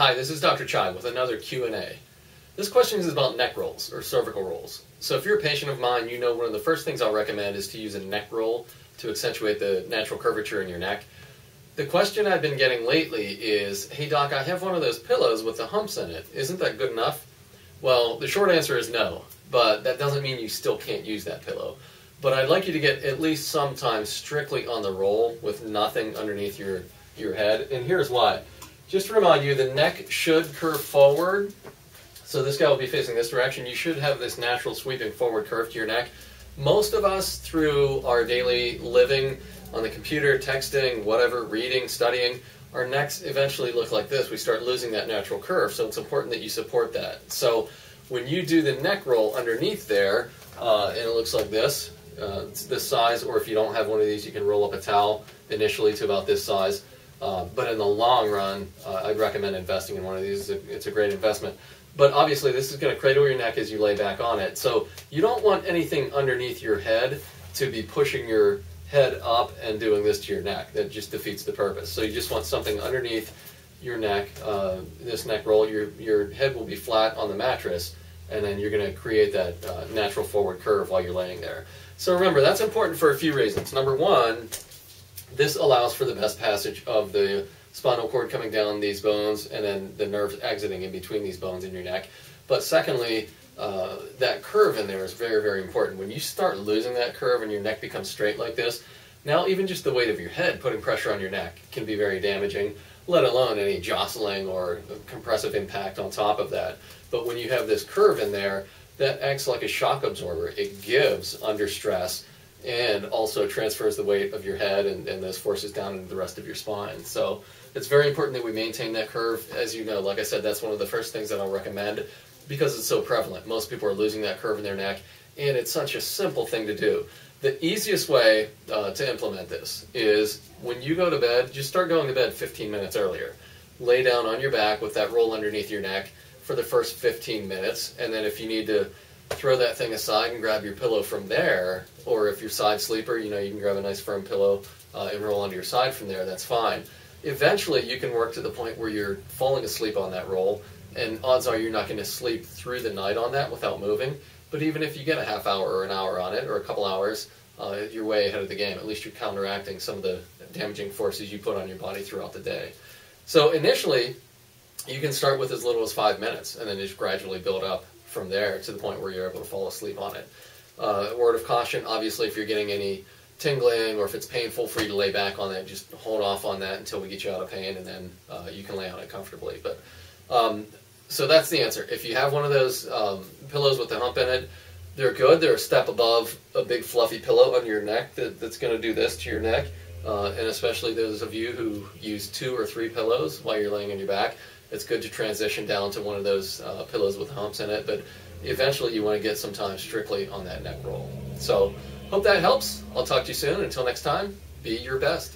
Hi, this is Dr. Chai with another Q&A. This question is about neck rolls or cervical rolls. So if you're a patient of mine, you know one of the first things I'll recommend is to use a neck roll to accentuate the natural curvature in your neck. The question I've been getting lately is, hey doc, I have one of those pillows with the humps in it. Isn't that good enough? Well, the short answer is no, but that doesn't mean you still can't use that pillow. But I'd like you to get at least some time strictly on the roll with nothing underneath your head, and here's why. Just to remind you, the neck should curve forward, so this guy will be facing this direction. You should have this natural sweeping forward curve to your neck. Most of us, through our daily living, on the computer, texting, whatever, reading, studying, our necks eventually look like this. We start losing that natural curve, so it's important that you support that. So when you do the neck roll underneath there, and it looks like this, it's this size, or if you don't have one of these, you can roll up a towel initially to about this size. But in the long run, I'd recommend investing in one of these. It's a great investment. But obviously, this is going to cradle your neck as you lay back on it. So you don't want anything underneath your head to be pushing your head up and doing this to your neck. That just defeats the purpose. So you just want something underneath your neck, this neck roll. Your head will be flat on the mattress, and then you're going to create that natural forward curve while you're laying there. So remember, that's important for a few reasons. Number one, this allows for the best passage of the spinal cord coming down these bones and then the nerves exiting in between these bones in your neck. But secondly, that curve in there is very, very important. When you start losing that curve and your neck becomes straight like this, now even just the weight of your head putting pressure on your neck can be very damaging, let alone any jostling or compressive impact on top of that. But when you have this curve in there, that acts like a shock absorber. It gives under stress and also transfers the weight of your head and those forces down into the rest of your spine. So it's very important that we maintain that curve. As you know, like I said, that's one of the first things that I'll recommend because it's so prevalent. Most people are losing that curve in their neck, and it's such a simple thing to do. The easiest way to implement this is when you go to bed, just start going to bed 15 minutes earlier. Lay down on your back with that roll underneath your neck for the first 15 minutes, and then if you need to throw that thing aside and grab your pillow from there, or if you're side sleeper, you can grab a nice firm pillow and roll onto your side from there, that's fine. Eventually you can work to the point where you're falling asleep on that roll, and odds are you're not going to sleep through the night on that without moving, but even if you get a half hour or an hour on it, or a couple hours, you're way ahead of the game. At least you're counteracting some of the damaging forces you put on your body throughout the day. So initially, you can start with as little as 5 minutes, and then just gradually build up from there to the point where you're able to fall asleep on it. Word of caution, obviously, if you're getting any tingling or if it's painful for you to lay back on it, just hold off on that until we get you out of pain, and then you can lay on it comfortably. But so that's the answer. If you have one of those pillows with the hump in it, they're good. They're a step above a big fluffy pillow on your neck that's going to do this to your neck, and especially those of you who use 2 or 3 pillows while you're laying on your back. It's good to transition down to one of those pillows with humps in it, but eventually you want to get some time strictly on that neck roll. So, hope that helps. I'll talk to you soon. Until next time, be your best.